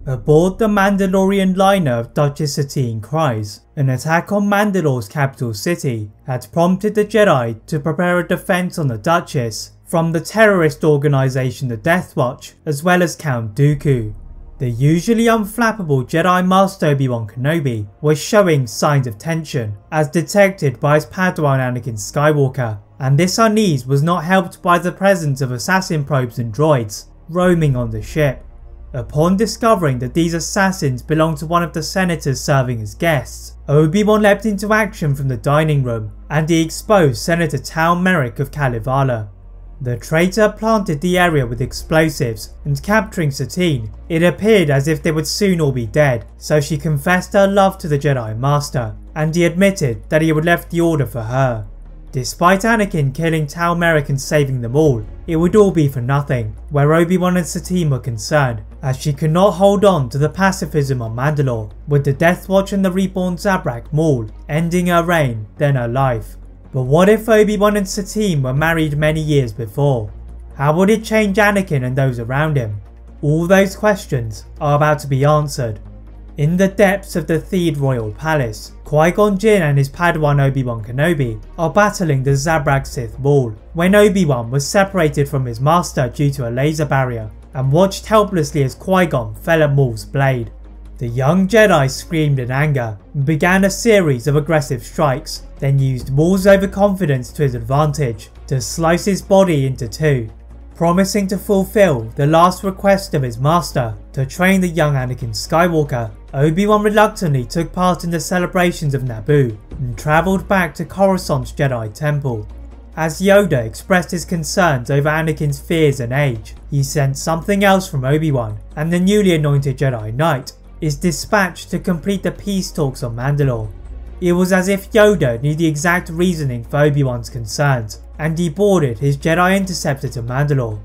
Aboard the Mandalorian liner of Duchess Satine Kryze, an attack on Mandalore's capital city had prompted the Jedi to prepare a defense on the Duchess from the terrorist organization the Death Watch, as well as Count Dooku. The usually unflappable Jedi Master Obi-Wan Kenobi was showing signs of tension, as detected by his padawan Anakin Skywalker, and this unease was not helped by the presence of assassin probes and droids roaming on the ship. Upon discovering that these assassins belonged to one of the senators serving as guests, Obi-Wan leapt into action from the dining room, and he exposed Senator Tal Merrik of Kalevala. The traitor planted the area with explosives, and capturing Satine, it appeared as if they would soon all be dead, so she confessed her love to the Jedi Master, and he admitted that he had left the order for her. Despite Anakin killing Tal Merrik and saving them all, it would all be for nothing, where Obi-Wan and Satine were concerned, as she could not hold on to the pacifism on Mandalore, with the Death Watch and the reborn Zabrak Maul ending her reign, then her life. But what if Obi-Wan and Satine were married many years before? How would it change Anakin and those around him? All those questions are about to be answered. In the depths of the Theed Royal Palace, Qui-Gon Jinn and his padawan Obi-Wan Kenobi are battling the Zabrak Sith Maul, when Obi-Wan was separated from his master due to a laser barrier, and watched helplessly as Qui-Gon fell at Maul's blade. The young Jedi screamed in anger and began a series of aggressive strikes, then used Maul's overconfidence to his advantage to slice his body into two. Promising to fulfill the last request of his master to train the young Anakin Skywalker, Obi-Wan reluctantly took part in the celebrations of Naboo and travelled back to Coruscant's Jedi Temple. As Yoda expressed his concerns over Anakin's fears and age, he sent something else from Obi-Wan, and the newly anointed Jedi Knight is dispatched to complete the peace talks on Mandalore. It was as if Yoda knew the exact reasoning for Obi-Wan's concerns, and he boarded his Jedi Interceptor to Mandalore.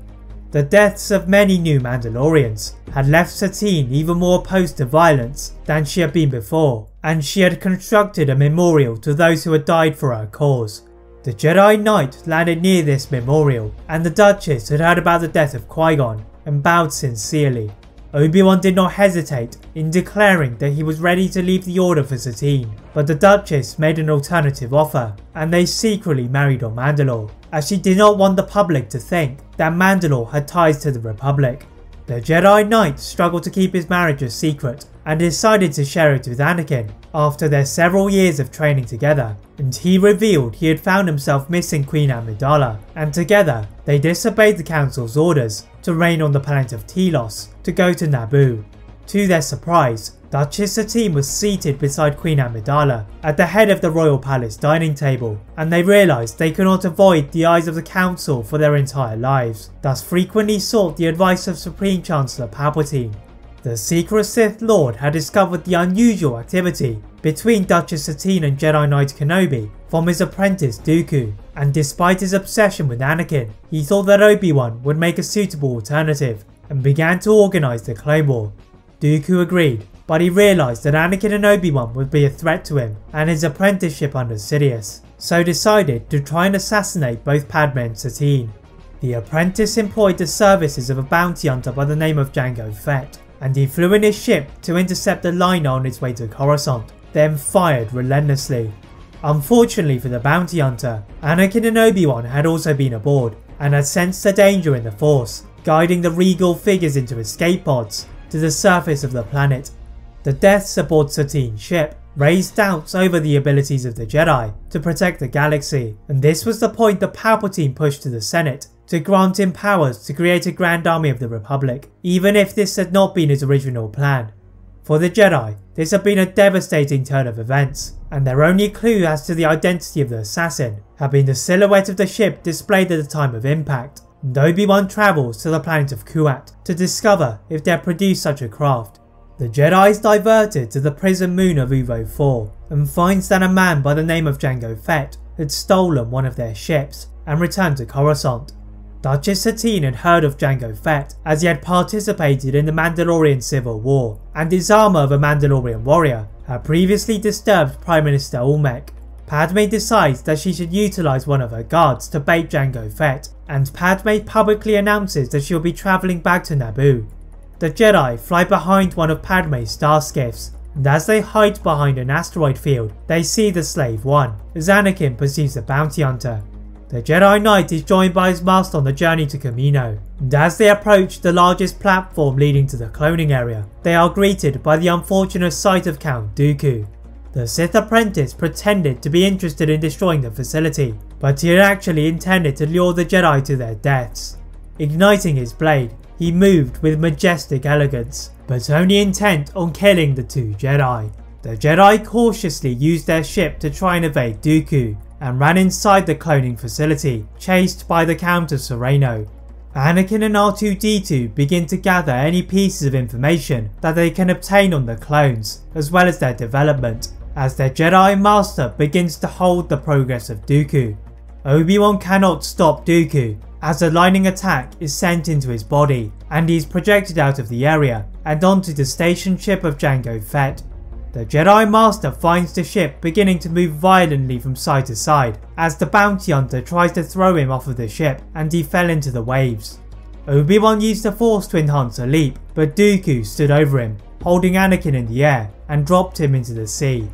The deaths of many new Mandalorians had left Satine even more opposed to violence than she had been before, and she had constructed a memorial to those who had died for her cause. The Jedi Knight landed near this memorial, and the Duchess had heard about the death of Qui-Gon and bowed sincerely. Obi-Wan did not hesitate in declaring that he was ready to leave the order for Satine, but the Duchess made an alternative offer, and they secretly married on Mandalore, as she did not want the public to think that Mandalore had ties to the Republic. The Jedi Knight struggled to keep his marriage a secret, and decided to share it with Anakin after their several years of training together, and he revealed he had found himself missing Queen Amidala, and together they disobeyed the Council's orders to reign on the planet of Telos to go to Naboo. To their surprise, Duchess Satine was seated beside Queen Amidala at the head of the Royal Palace dining table, and they realised they could not avoid the eyes of the Council for their entire lives, thus frequently sought the advice of Supreme Chancellor Palpatine. The secret Sith Lord had discovered the unusual activity between Duchess Satine and Jedi Knight Kenobi from his apprentice Dooku, and despite his obsession with Anakin, he thought that Obi-Wan would make a suitable alternative and began to organise the Clone War. Dooku agreed, but he realised that Anakin and Obi-Wan would be a threat to him and his apprenticeship under Sidious, so decided to try and assassinate both Padme and Satine. The apprentice employed the services of a bounty hunter by the name of Jango Fett, and he flew in his ship to intercept the liner on its way to Coruscant, then fired relentlessly. Unfortunately for the bounty hunter, Anakin and Obi-Wan had also been aboard, and had sensed the danger in the Force, guiding the regal figures into escape pods to the surface of the planet. The deaths aboard Satine's ship raised doubts over the abilities of the Jedi to protect the galaxy, and this was the point that Palpatine pushed to the Senate to grant him powers to create a Grand Army of the Republic, even if this had not been his original plan. For the Jedi, this had been a devastating turn of events, and their only clue as to the identity of the assassin had been the silhouette of the ship displayed at the time of impact, and Obi-Wan travels to the planet of Kuat to discover if they had produced such a craft. The Jedi is diverted to the prison moon of Uvo 4 and finds that a man by the name of Jango Fett had stolen one of their ships and returned to Coruscant. Duchess Satine had heard of Jango Fett as he had participated in the Mandalorian Civil War, and his armour of a Mandalorian warrior had previously disturbed Prime Minister Olmec. Padme decides that she should utilise one of her guards to bait Jango Fett, and Padme publicly announces that she will be travelling back to Naboo. the Jedi fly behind one of Padme's starskiffs, and as they hide behind an asteroid field, they see the Slave One, as Anakin perceives the bounty hunter. The Jedi Knight is joined by his master on the journey to Kamino, and as they approach the largest platform leading to the cloning area, they are greeted by the unfortunate sight of Count Dooku. The Sith apprentice pretended to be interested in destroying the facility, but he had actually intended to lure the Jedi to their deaths. Igniting his blade, he moved with majestic elegance, but only intent on killing the two Jedi. The Jedi cautiously used their ship to try and evade Dooku, and ran inside the cloning facility, chased by the Count of Sereno. Anakin and R2-D2 begin to gather any pieces of information that they can obtain on the clones, as well as their development, as their Jedi Master begins to hold the progress of Dooku. Obi-Wan cannot stop Dooku, as a lightning attack is sent into his body, and he is projected out of the area and onto the station ship of Jango Fett. The Jedi Master finds the ship beginning to move violently from side to side as the bounty hunter tries to throw him off of the ship, and he fell into the waves. Obi-Wan used the Force to enhance a leap, but Dooku stood over him, holding Anakin in the air, and dropped him into the sea.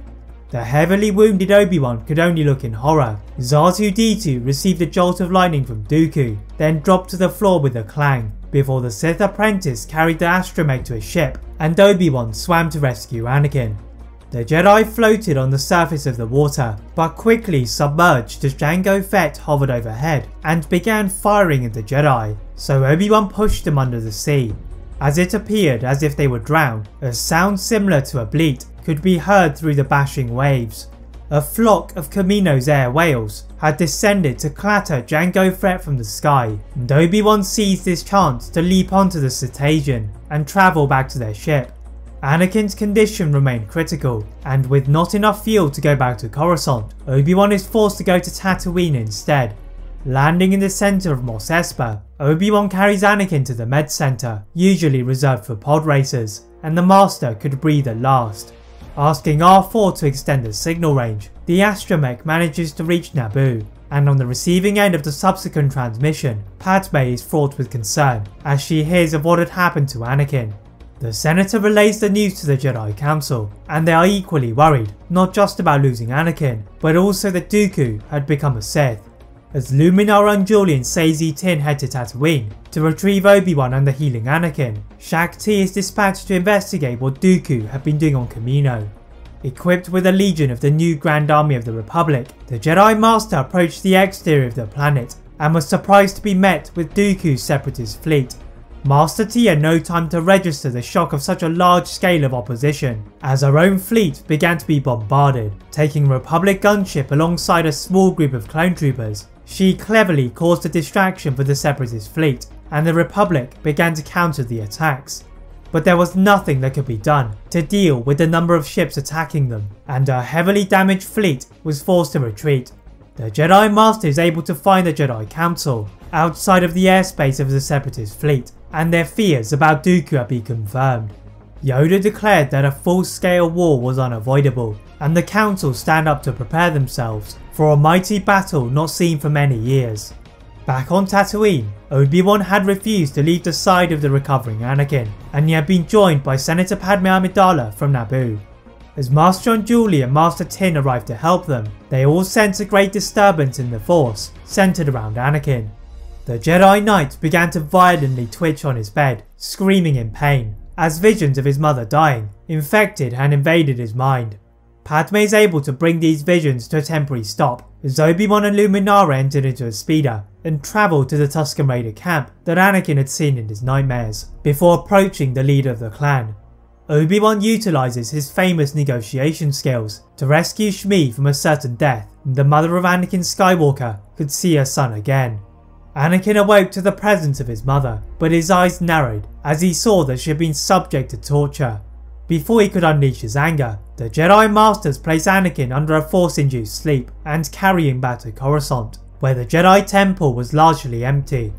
The heavily wounded Obi-Wan could only look in horror as R2-D2 received a jolt of lightning from Dooku, then dropped to the floor with a clang, before the Sith apprentice carried the astromech to a ship and Obi-Wan swam to rescue Anakin. The Jedi floated on the surface of the water, but quickly submerged as Jango Fett hovered overhead and began firing at the Jedi, so Obi-Wan pushed them under the sea. As it appeared as if they would drown, a sound similar to a bleat could be heard through the bashing waves. A flock of Kamino's air whales had descended to clatter Jango Fett from the sky, and Obi-Wan seized this chance to leap onto the cetacean and travel back to their ship. Anakin's condition remained critical, and with not enough fuel to go back to Coruscant, Obi-Wan is forced to go to Tatooine instead. Landing in the centre of Mos Espa, Obi-Wan carries Anakin to the med center, usually reserved for pod racers, and the Master could breathe at last. Asking R4 to extend the signal range, the astromech manages to reach Naboo, and on the receiving end of the subsequent transmission, Padme is fraught with concern as she hears of what had happened to Anakin. The Senator relays the news to the Jedi Council, and they are equally worried, not just about losing Anakin, but also that Dooku had become a Sith. As Luminara and Julian Sazy Tin head to Tatooine to retrieve Obi-Wan and the healing Anakin, Shaak-Ti is dispatched to investigate what Dooku had been doing on Kamino. Equipped with a legion of the new Grand Army of the Republic, the Jedi Master approached the exterior of the planet and was surprised to be met with Dooku's separatist fleet. Master T had no time to register the shock of such a large scale of opposition, as her own fleet began to be bombarded. Taking a Republic gunship alongside a small group of clone troopers, she cleverly caused a distraction for the separatist fleet, and the Republic began to counter the attacks. But there was nothing that could be done to deal with the number of ships attacking them, and her heavily damaged fleet was forced to retreat. The Jedi Master is able to find the Jedi Council outside of the airspace of the separatist fleet, and their fears about Dooku had been confirmed. Yoda declared that a full-scale war was unavoidable, and the Council stand up to prepare themselves for a mighty battle not seen for many years. Back on Tatooine, Obi-Wan had refused to leave the side of the recovering Anakin, and he had been joined by Senator Padme Amidala from Naboo. As Master John Julie and Master Tin arrived to help them, they all sense a great disturbance in the Force, centered around Anakin. The Jedi Knight began to violently twitch on his bed, screaming in pain, as visions of his mother dying infected and invaded his mind. Padme is able to bring these visions to a temporary stop as Obi-Wan and Luminara entered into a speeder and travelled to the Tusken Raider camp that Anakin had seen in his nightmares, before approaching the leader of the clan. Obi-Wan utilises his famous negotiation skills to rescue Shmi from a certain death, and the mother of Anakin Skywalker could see her son again. Anakin awoke to the presence of his mother, but his eyes narrowed as he saw that she had been subject to torture. Before he could unleash his anger, the Jedi Masters place Anakin under a Force-induced sleep and carry him back to Coruscant, where the Jedi Temple was largely empty.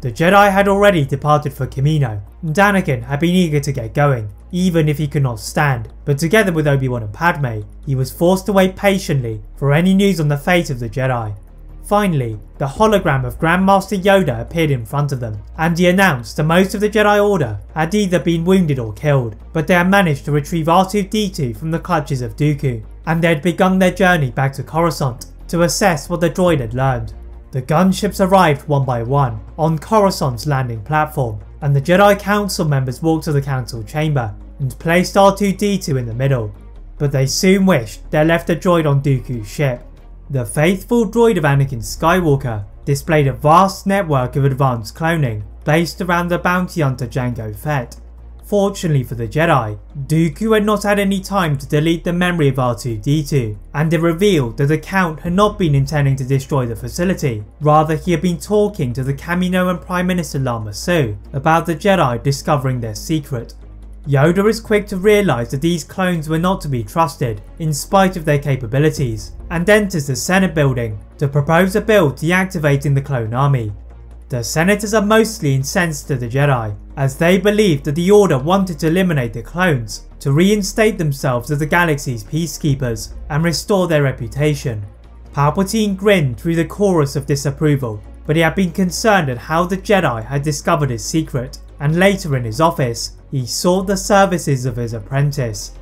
The Jedi had already departed for Kamino, and Anakin had been eager to get going, even if he could not stand, but together with Obi-Wan and Padme, he was forced to wait patiently for any news on the fate of the Jedi. Finally, the hologram of Grandmaster Yoda appeared in front of them, and he announced that most of the Jedi Order had either been wounded or killed, but they had managed to retrieve R2-D2 from the clutches of Dooku, and they had begun their journey back to Coruscant to assess what the droid had learned. The gunships arrived one by one on Coruscant's landing platform, and the Jedi Council members walked to the Council chamber and placed R2-D2 in the middle. But they soon wished they left the droid on Dooku's ship. The faithful droid of Anakin Skywalker displayed a vast network of advanced cloning based around the bounty hunter Jango Fett. Fortunately for the Jedi, Dooku had not had any time to delete the memory of R2-D2, and it revealed that the Count had not been intending to destroy the facility, rather he had been talking to the Kaminoan Prime Minister Lama Su about the Jedi discovering their secret. Yoda is quick to realise that these clones were not to be trusted in spite of their capabilities, and enters the Senate building to propose a bill deactivating the clone army. The senators are mostly incensed to the Jedi, as they believe that the Order wanted to eliminate the clones to reinstate themselves as the galaxy's peacekeepers and restore their reputation. Palpatine grinned through the chorus of disapproval, but he had been concerned at how the Jedi had discovered his secret, and later in his office, he sought the services of his apprentice.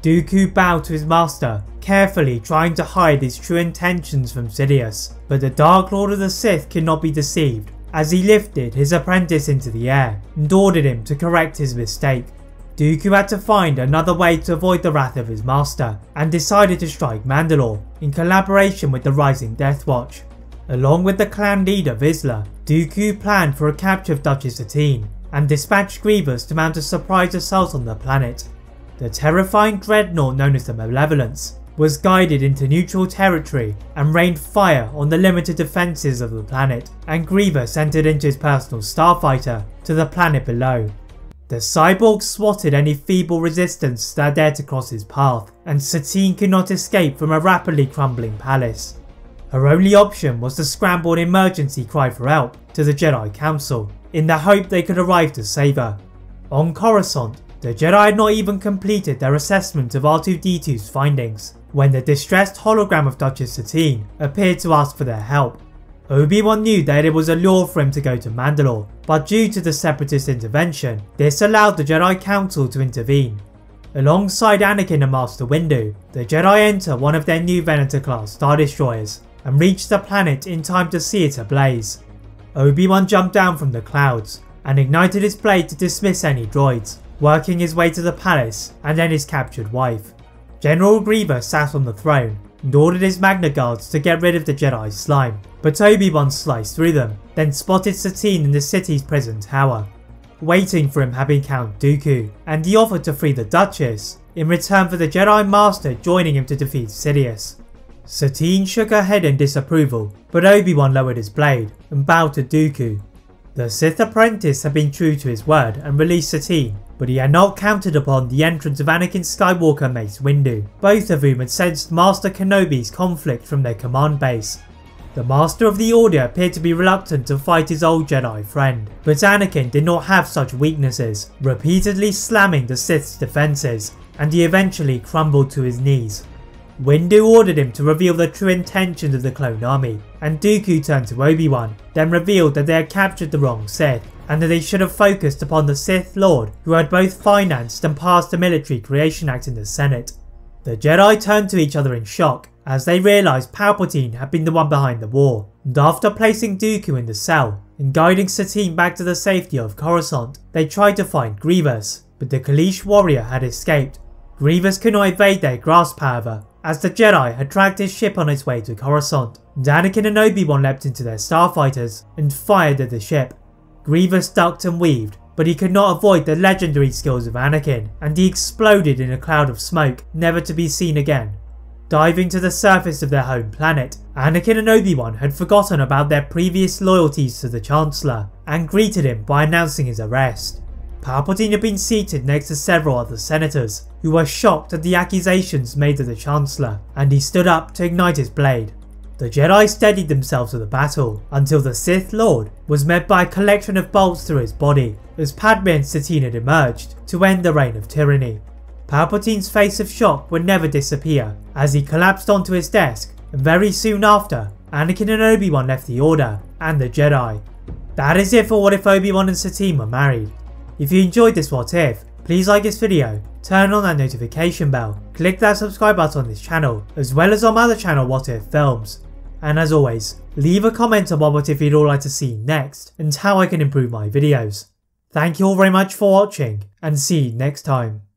Dooku bowed to his master, carefully trying to hide his true intentions from Sidious, but the Dark Lord of the Sith could not be deceived, as he lifted his apprentice into the air and ordered him to correct his mistake. Dooku had to find another way to avoid the wrath of his master, and decided to strike Mandalore in collaboration with the Rising Death Watch. Along with the clan leader Vizsla, Dooku planned for a capture of Duchess Satine, and dispatched Grievous to mount a surprise assault on the planet. The terrifying dreadnought known as the Malevolence was guided into neutral territory and rained fire on the limited defences of the planet, and Grievous entered into his personal starfighter to the planet below. The cyborg swatted any feeble resistance that dared to cross his path, and Satine could not escape from a rapidly crumbling palace. Her only option was to scramble an emergency cry for help to the Jedi Council, in the hope they could arrive to save her. On Coruscant, the Jedi had not even completed their assessment of R2-D2's findings, when the distressed hologram of Duchess Satine appeared to ask for their help. Obi-Wan knew that it was a lure for him to go to Mandalore, but due to the Separatist intervention, this allowed the Jedi Council to intervene. Alongside Anakin and Master Windu, the Jedi enter one of their new Venator-class Star Destroyers, and reach the planet in time to see it ablaze. Obi-Wan jumped down from the clouds, and ignited his blade to dismiss any droids, working his way to the palace and then his captured wife. General Grievous sat on the throne and ordered his Magna Guards to get rid of the Jedi's slime, but Obi-Wan sliced through them, then spotted Satine in the city's prison tower. Waiting for him had been Count Dooku, and he offered to free the Duchess, in return for the Jedi Master joining him to defeat Sidious. Satine shook her head in disapproval, but Obi-Wan lowered his blade and bowed to Dooku. The Sith apprentice had been true to his word and released Satine, but he had not counted upon the entrance of Anakin Skywalker and Mace Windu, both of whom had sensed Master Kenobi's conflict from their command base. The Master of the Order appeared to be reluctant to fight his old Jedi friend, but Anakin did not have such weaknesses, repeatedly slamming the Sith's defences, and he eventually crumbled to his knees. Windu ordered him to reveal the true intentions of the clone army, and Dooku turned to Obi-Wan, then revealed that they had captured the wrong Sith, and that they should have focused upon the Sith Lord who had both financed and passed the Military Creation Act in the Senate. The Jedi turned to each other in shock as they realised Palpatine had been the one behind the war, and after placing Dooku in the cell and guiding Satine back to the safety of Coruscant, they tried to find Grievous, but the Kaleesh warrior had escaped. Grievous could not evade their grasp however, as the Jedi had tracked his ship on its way to Coruscant, and Anakin and Obi-Wan leapt into their starfighters and fired at the ship. Grievous ducked and weaved, but he could not avoid the legendary skills of Anakin, and he exploded in a cloud of smoke, never to be seen again. Diving to the surface of their home planet, Anakin and Obi-Wan had forgotten about their previous loyalties to the Chancellor, and greeted him by announcing his arrest. Palpatine had been seated next to several other senators, who were shocked at the accusations made of the Chancellor, and he stood up to ignite his blade. The Jedi steadied themselves for the battle, until the Sith Lord was met by a collection of bolts through his body, as Padme and Satine had emerged to end the reign of tyranny. Palpatine's face of shock would never disappear, as he collapsed onto his desk, and very soon after, Anakin and Obi-Wan left the Order and the Jedi. That is it for What If Obi-Wan and Satine were married. If you enjoyed this What If, please like this video, turn on that notification bell, click that subscribe button on this channel, as well as on my other channel What If Films. And as always, leave a comment about what if you'd all like to see next and how I can improve my videos. Thank you all very much for watching, and see you next time.